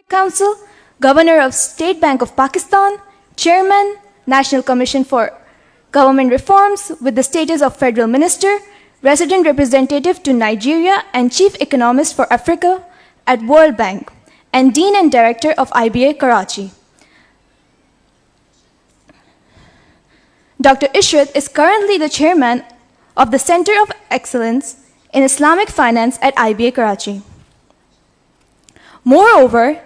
Council, Governor of State Bank of Pakistan, Chairman, National Commission for Government Reforms with the status of Federal Minister, Resident Representative to Nigeria and Chief Economist for Africa at World Bank, and Dean and Director of IBA Karachi. Dr. Ishrat is currently the Chairman of the Center of Excellence in Islamic Finance at IBA Karachi. Moreover,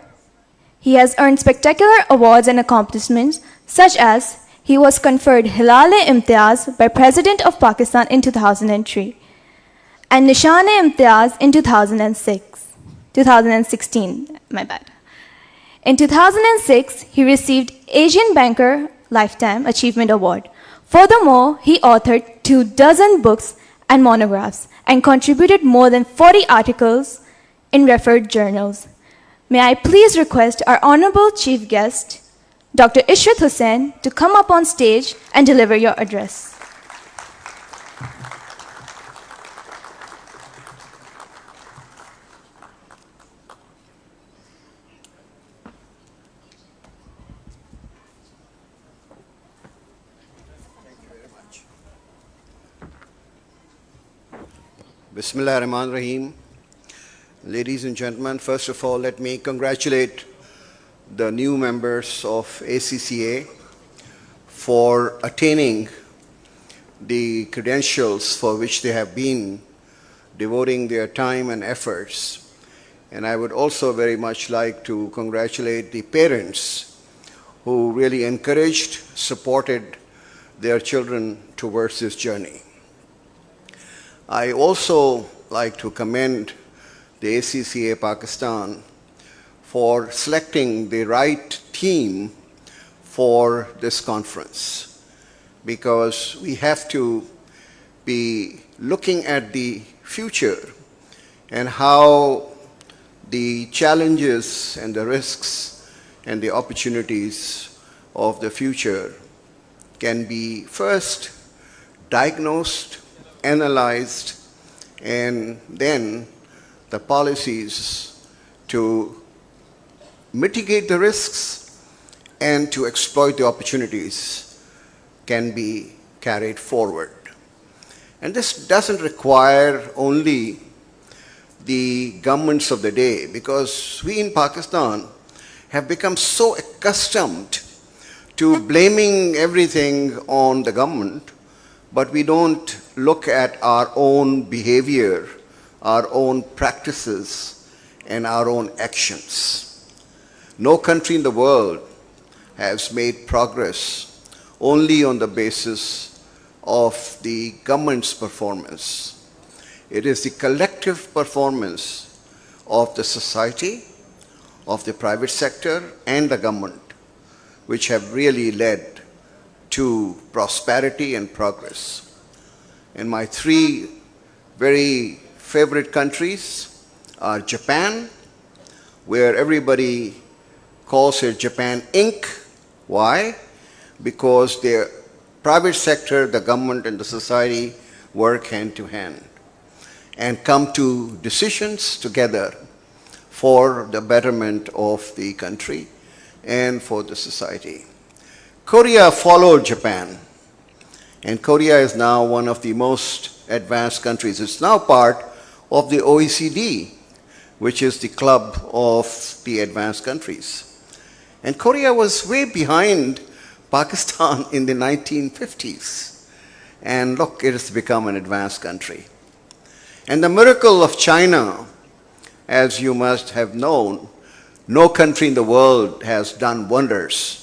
he has earned spectacular awards and accomplishments, such as he was conferred Hilal-e-Imtiaz by President of Pakistan in 2003 and Nishan-e-Imtiaz in 2016. In 2006, he received Asian Banker Lifetime Achievement Award. Furthermore, he authored 24 books and monographs and contributed more than 40 articles in referred journals. May I please request our Honorable Chief Guest, Dr. Ishrat Husain, to come up on stage and deliver your address. Bismillah ar-Rahman ar-Rahim. Ladies and gentlemen, first of all, let me congratulate the new members of ACCA for attaining the credentials for which they have been devoting their time and efforts. And I would also very much like to congratulate the parents who really encouraged, supported their children towards this journey. I also like to commend the ACCA Pakistan for selecting the right team for this conference, because we have to be looking at the future and how the challenges and the risks and the opportunities of the future can be first diagnosed, analyzed, and then the policies to mitigate the risks and to exploit the opportunities can be carried forward. And this doesn't require only the governments of the day, because we in Pakistan have become so accustomed to blaming everything on the government, but we don't look at our own behavior, our own practices, and our own actions. No country in the world has made progress only on the basis of the government's performance. It is the collective performance of the society, of the private sector, and the government which have really led to prosperity and progress. And my three very favorite countries are Japan, where everybody calls it Japan Inc. Why? Because their private sector, the government, and the society work hand to hand and come to decisions together for the betterment of the country and for the society. Korea followed Japan, and Korea is now one of the most advanced countries. It's now part of the OECD, which is the club of the advanced countries. And Korea was way behind Pakistan in the 1950s. And look, it has become an advanced country. And the miracle of China, as you must have known, no country in the world has done wonders.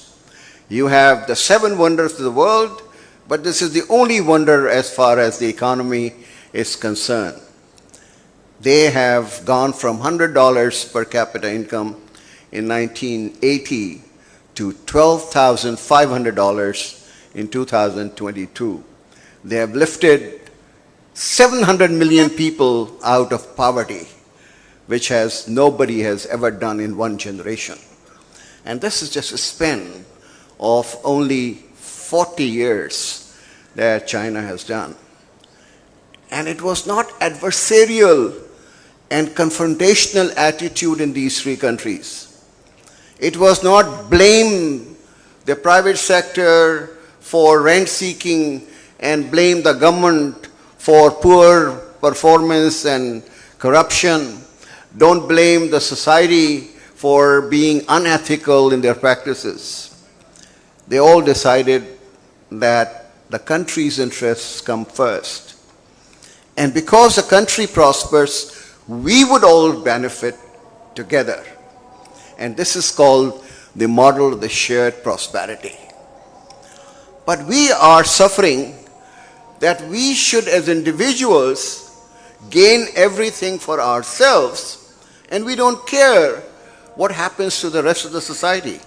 You have the 7 wonders of the world, but this is the only wonder as far as the economy is concerned. They have gone from $100 per capita income in 1980 to $12,500 in 2022. They have lifted 700 million people out of poverty, which nobody has ever done in one generation. And this is just a span of only 40 years that China has done. And it was not adversarial and confrontational attitude in these 3 countries. It was not blame the private sector for rent seeking and blame the government for poor performance and corruption. Don't blame the society for being unethical in their practices. They all decided that the country's interests come first. And because the country prospers, we would all benefit together. And this is called the model of the shared prosperity. But we are suffering that we should, as individuals, gain everything for ourselves, and we don't care what happens to the rest of the society.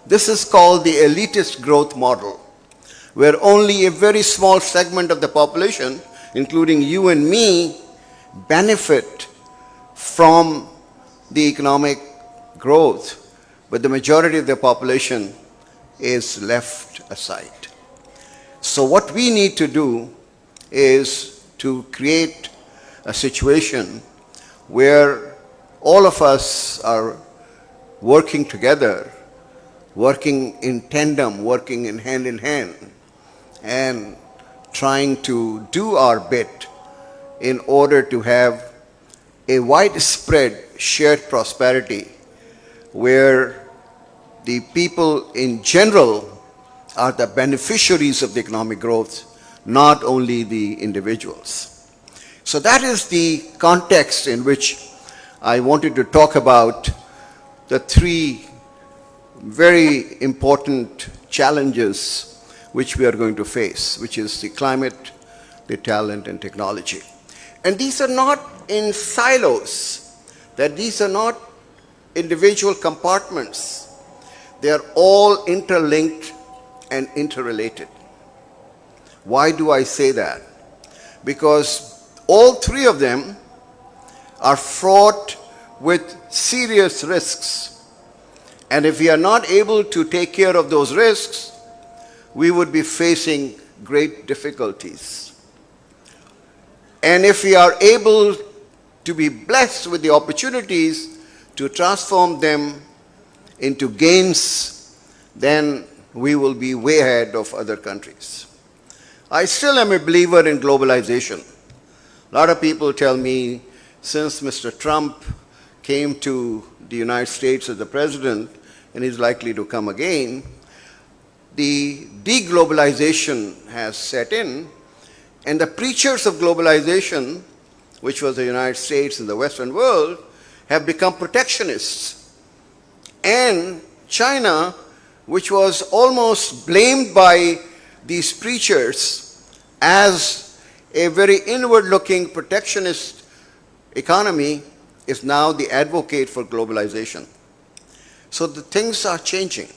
This is called the elitist growth model, where only a very small segment of the population, including you and me, benefit from the economic growth, but the majority of the population is left aside. So what we need to do is to create a situation where all of us are working together, working in tandem, working in hand, and trying to do our bit in order to have a widespread shared prosperity where the people in general are the beneficiaries of the economic growth, not only the individuals. So that is the context in which I wanted to talk about the three very important challenges which we are going to face, which is the climate, the talent, and technology. And these are not in silos, that these are not individual compartments. They are all interlinked and interrelated. Why do I say that? Because all three of them are fraught with serious risks. And if we are not able to take care of those risks, we would be facing great difficulties. And if we are able to be blessed with the opportunities to transform them into gains, then we will be way ahead of other countries. I still am a believer in globalization. A lot of people tell me since Mr. Trump came to the United States as the president, and is likely to come again, the deglobalization has set in, and the preachers of globalization, which was the United States and the Western world, have become protectionists. And China, which was almost blamed by these preachers as a very inward-looking protectionist economy, is now the advocate for globalization. So the things are changing,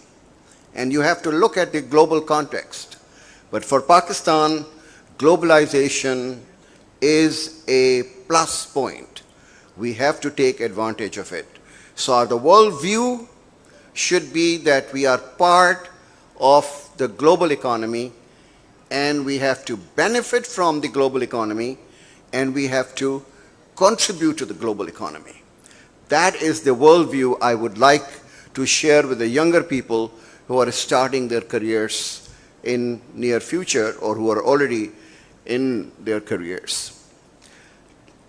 and you have to look at the global context. But for Pakistan, globalization is a plus point. We have to take advantage of it. So the worldview should be that we are part of the global economy, and we have to benefit from the global economy, and we have to contribute to the global economy. That is the worldview I would like to share with the younger people who are starting their careers in near future or who are already in their careers.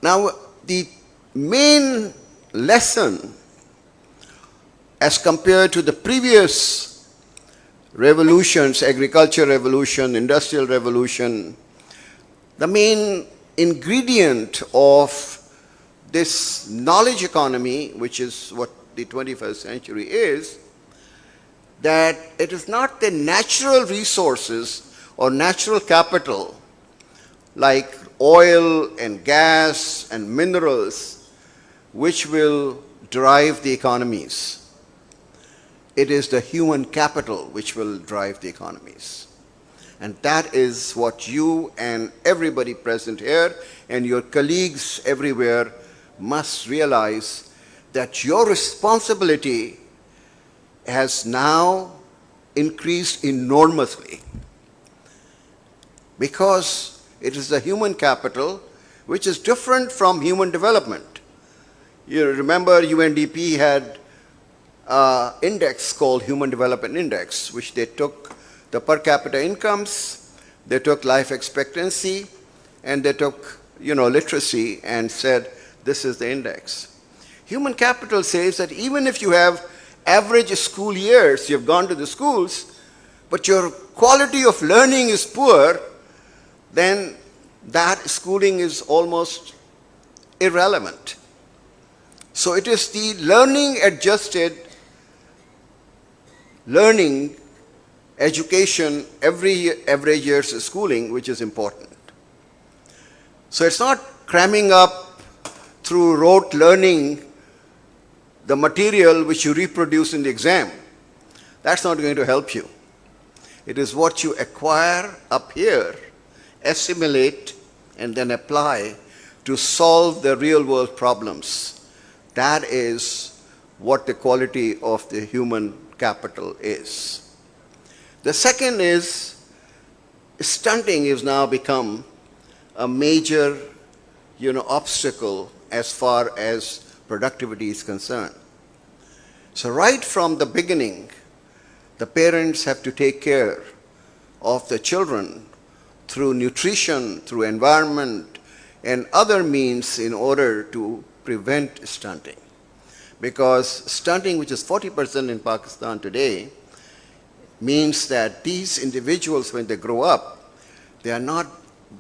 Now, the main lesson as compared to the previous revolutions, agriculture revolution, industrial revolution, the main ingredient of this knowledge economy, which is what the 21st century is, that it is not the natural resources or natural capital like oil and gas and minerals which will drive the economies. It is the human capital which will drive the economies. And that is what you and everybody present here and your colleagues everywhere must realize, that your responsibility has now increased enormously, because it is the human capital which is different from human development. You remember UNDP had index called Human Development Index, which they took the per capita incomes, they took life expectancy, and they took, literacy and said, this is the index. Human capital says that even if you have average school years, you've gone to the schools, but your quality of learning is poor, then that schooling is almost irrelevant. So it is the learning adjusted learning education every year's schooling which is important. So it's not cramming up through rote learning the material which you reproduce in the exam. That's not going to help you. It is what you acquire up here, assimilate, and then apply to solve the real world problems. That is what the quality of the human capital is. The second is stunting has now become a major obstacle as far as productivity is concerned. So right from the beginning, the parents have to take care of the children through nutrition, through environment, and other means in order to prevent stunting. Because stunting, which is 40% in Pakistan today, means that these individuals, when they grow up, they are not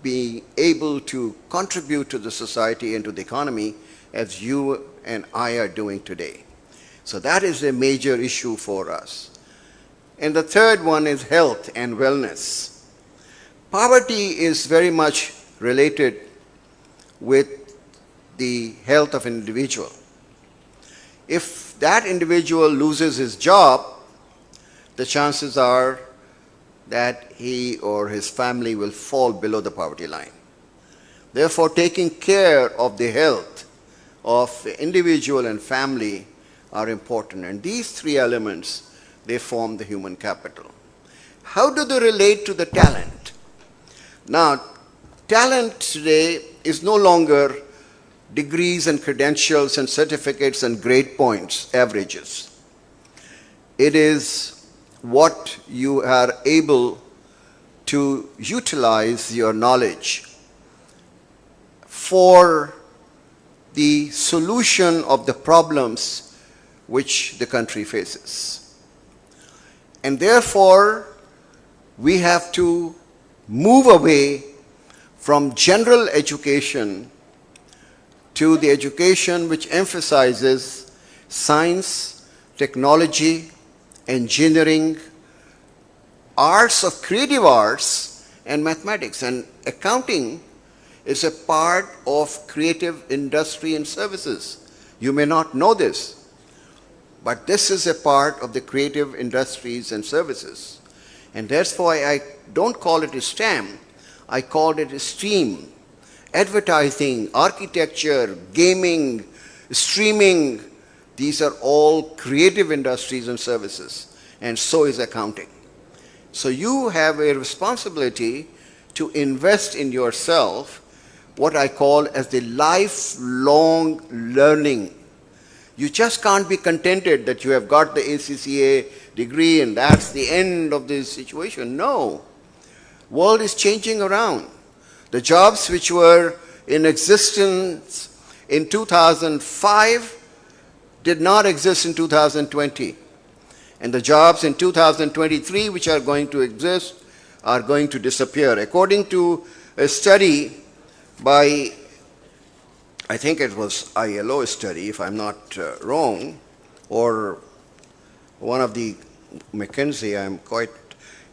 being able to contribute to the society and to the economy as you and I are doing today. So that is a major issue for us. And the third one is health and wellness. Poverty is very much related with the health of an individual. If that individual loses his job, the chances are that he or his family will fall below the poverty line. Therefore, taking care of the health of the individual and family are important. And these three elements, they form the human capital. How do they relate to the talent? Now, talent today is no longer degrees and credentials and certificates and grade points, averages. It is what you are able to utilize your knowledge for the solution of the problems which the country faces. And therefore, we have to move away from general education to the education which emphasizes science, technology, engineering, arts of creative arts, and mathematics. And accounting is a part of creative industry and services. You may not know this, but this is a part of the creative industries and services. And that's why I don't call it a STEM, I call it a STEAM. Advertising, architecture, gaming, streaming, these are all creative industries and services, and so is accounting. So you have a responsibility to invest in yourself, what I call as the lifelong learning. You just can't be contented that you have got the ACCA degree and that's the end of this situation. No. World is changing around. The jobs which were in existence in 2005 did not exist in 2020. And the jobs in 2023 which are going to exist are going to disappear. According to a study by, I think it was ILO study, if I'm not wrong, or one of the McKinsey, I'm quite,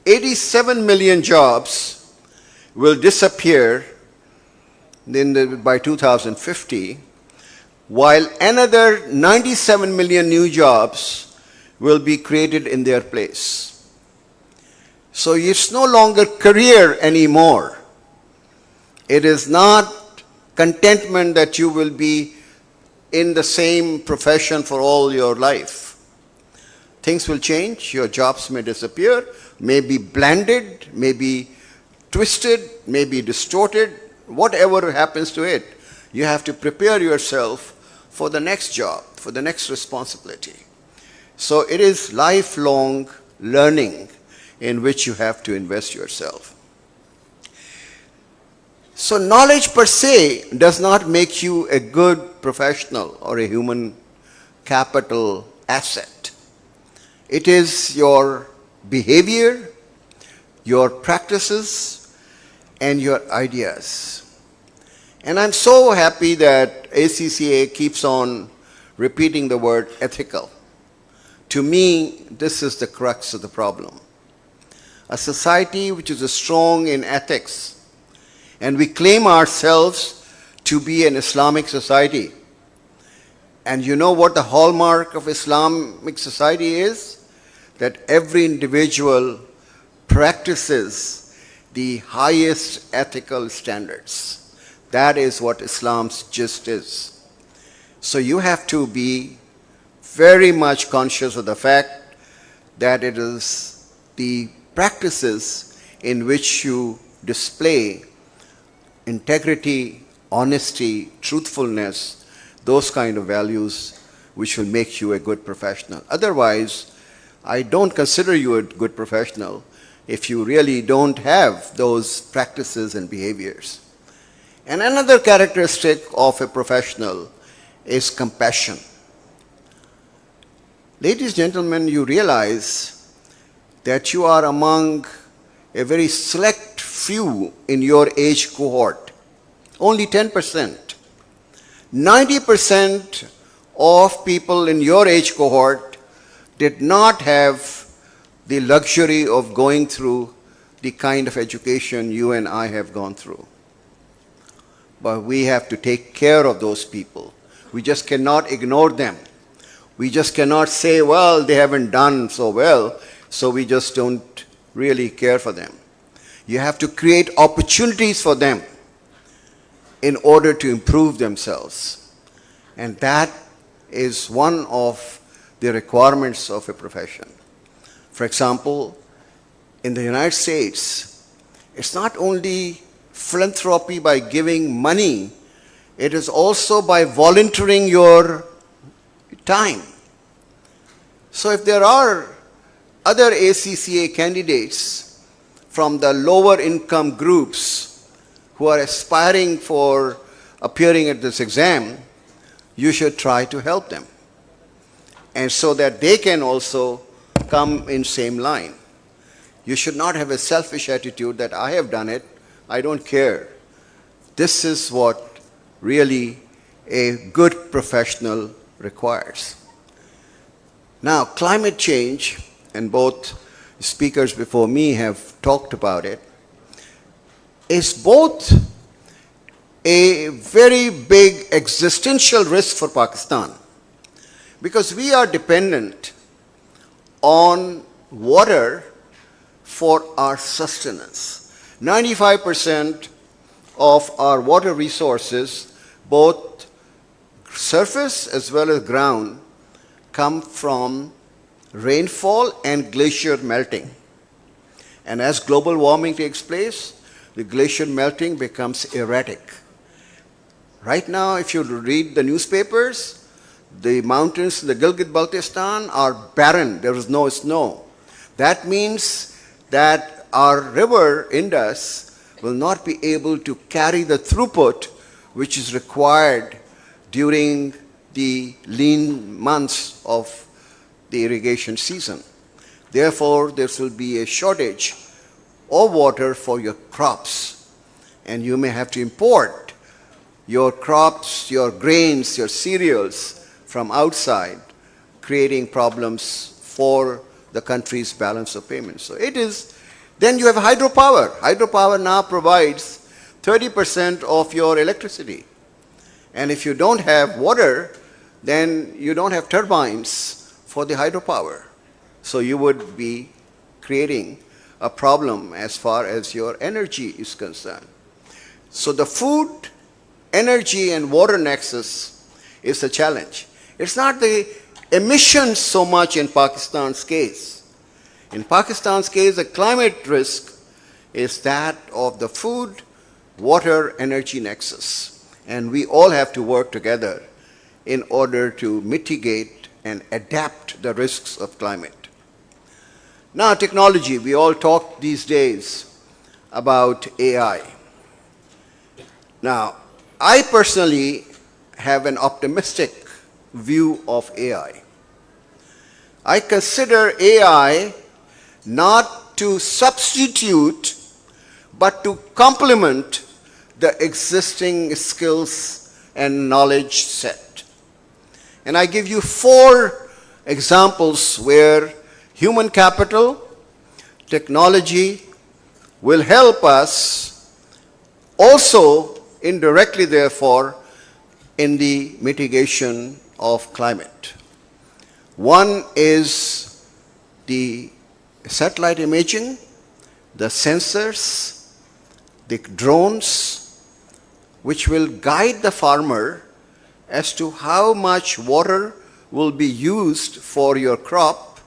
87 million jobs will disappear by 2050, while another 97 million new jobs will be created in their place. So it's no longer career anymore. It is not contentment that you will be in the same profession for all your life. Things will change, your jobs may disappear, may be blended, may be twisted, may be distorted, whatever happens to it. You have to prepare yourself for the next job, for the next responsibility. So it is lifelong learning in which you have to invest yourself. So knowledge per se does not make you a good professional or a human capital asset. It is your behavior, your practices, and your ideas. And I'm so happy that ACCA keeps on repeating the word ethical. To me, this is the crux of the problem. A society which is strong in ethics, and we claim ourselves to be an Islamic society. And you know what the hallmark of Islamic society is? That every individual practices the highest ethical standards. That is what Islam's gist is. So you have to be very much conscious of the fact that it is the practices in which you display integrity, honesty, truthfulness, those kind of values which will make you a good professional. Otherwise, I don't consider you a good professional if you really don't have those practices and behaviors. And another characteristic of a professional is compassion. Ladies and gentlemen, you realize that you are among a very select few in your age cohort, only 10%. 90% of people in your age cohort did not have the luxury of going through the kind of education you and I have gone through. But we have to take care of those people. We just cannot ignore them. We just cannot say, well, they haven't done so well, so we just don't really care for them. You have to create opportunities for them in order to improve themselves. And that is one of the requirements of a profession. For example, in the United States, it's not only philanthropy by giving money, it is also by volunteering your time. So if there are other ACCA candidates from the lower income groups who are aspiring for appearing at this exam, you should try to help them. And so that they can also come in same line. You should not have a selfish attitude that I have done it, I don't care. This is what really a good professional requires. Now, climate change, and both speakers before me have talked about it, is both a very big existential risk for Pakistan, because we are dependent on water for our sustenance. 95% of our water resources, both surface as well as ground, come from rainfall and glacier melting. And as global warming takes place, the glacier melting becomes erratic. Right now, if you read the newspapers, the mountains in the Gilgit-Baltistan are barren. There is no snow. That means that our river Indus will not be able to carry the throughput which is required during the lean months of the irrigation season. Therefore, there will be a shortage of water for your crops, and you may have to import your crops, your grains, your cereals from outside, creating problems for the country's balance of payments. So it is, then you have hydropower. Hydropower now provides 30% of your electricity. And if you don't have water, then you don't have turbines for the hydropower. So you would be creating a problem as far as your energy is concerned. So the food, energy, and water nexus is a challenge. It's not the emissions so much in Pakistan's case. In Pakistan's case, the climate risk is that of the food, water, energy nexus. And we all have to work together in order to mitigate and adapt the risks of climate. Now, technology. We all talk these days about AI. Now, I personally have an optimistic view of AI. I consider AI not to substitute, but to complement the existing skills and knowledge set. And I give you 4 examples where human capital, technology will help us also indirectly, therefore, in the mitigation of climate. One is the satellite imaging, the sensors, the drones, which will guide the farmer as to how much water will be used for your crop,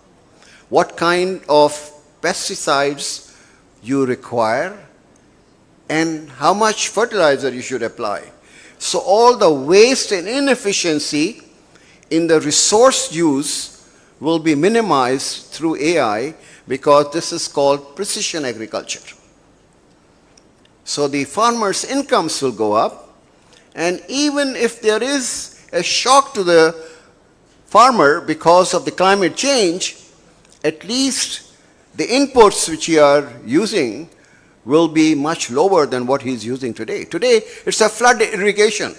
what kind of pesticides you require, and how much fertilizer you should apply. So all the waste and inefficiency in the resource use will be minimized through AI, because this is called precision agriculture. So the farmers' incomes will go up, and even if there is a shock to the farmer because of the climate change, at least the inputs which you are using will be much lower than what he's using today. Today, it's a flood irrigation.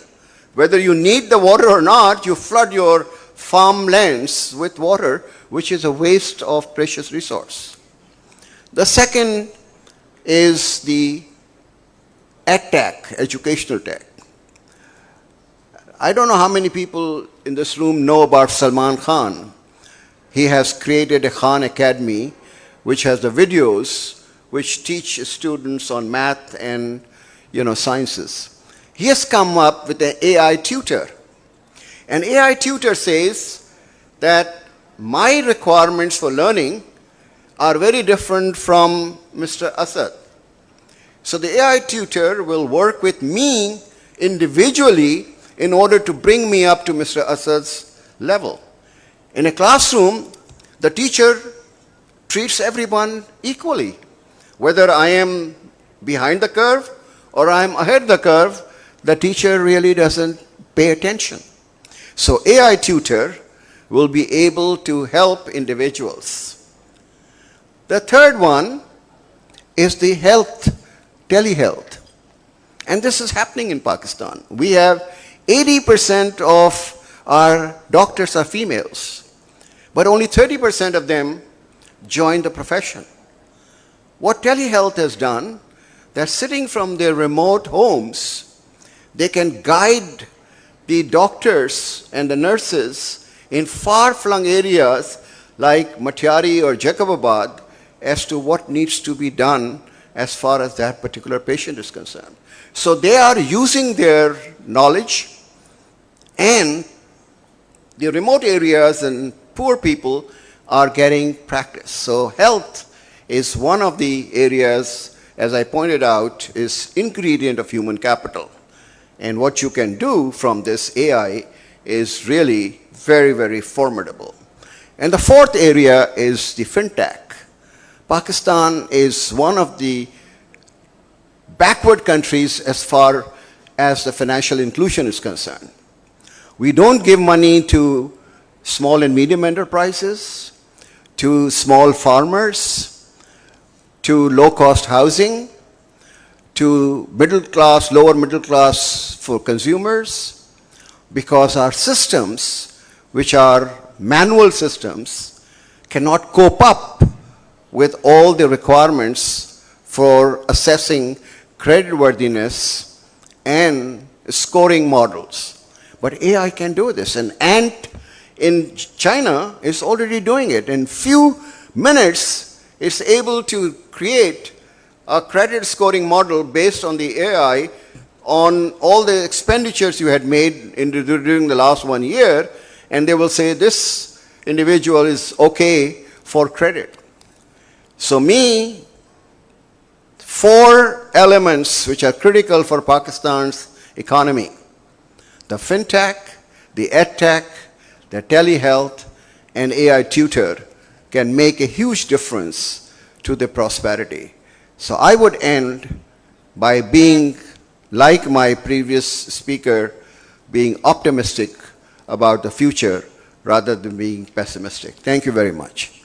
Whether you need the water or not, you flood your farmlands with water, which is a waste of precious resource. The second is the EdTech, educational tech. I don't know how many people in this room know about Salman Khan. He has created a Khan Academy, which has the videos which teach students on math and sciences. He has come up with an AI tutor. An AI tutor says that my requirements for learning are very different from Mr. Asad. So the AI tutor will work with me individually in order to bring me up to Mr. Asad's level. In a classroom, the teacher treats everyone equally. Whether I am behind the curve or I am ahead of the curve, the teacher really doesn't pay attention. So AI tutor will be able to help individuals. The third one is the telehealth. And this is happening in Pakistan. We have 80% of our doctors are females, but only 30% of them join the profession. What telehealth has done, they're sitting from their remote homes, they can guide the doctors and the nurses in far-flung areas like Matiari or Jacobabad as to what needs to be done as far as that particular patient is concerned. So they are using their knowledge, and the remote areas and poor people are getting practice. So health is one of the areas, as I pointed out, is ingredient of human capital. And what you can do from this AI is really very, very formidable. And the fourth area is the fintech. Pakistan is one of the backward countries as far as the financial inclusion is concerned. We don't give money to small and medium enterprises, to small farmers, to low-cost housing, to middle class, lower middle class for consumers, because our systems, which are manual systems, cannot cope up with all the requirements for assessing creditworthiness and scoring models. But AI can do this. An ant in China is already doing it. In few minutes, it's able to create a credit scoring model based on the AI on all the expenditures you had made during the last 1 year, and they will say this individual is okay for credit. So 4 elements which are critical for Pakistan's economy: the fintech, the edtech, the telehealth, an AI tutor can make a huge difference to their prosperity. So I would end by being, like my previous speaker, being optimistic about the future rather than being pessimistic. Thank you very much.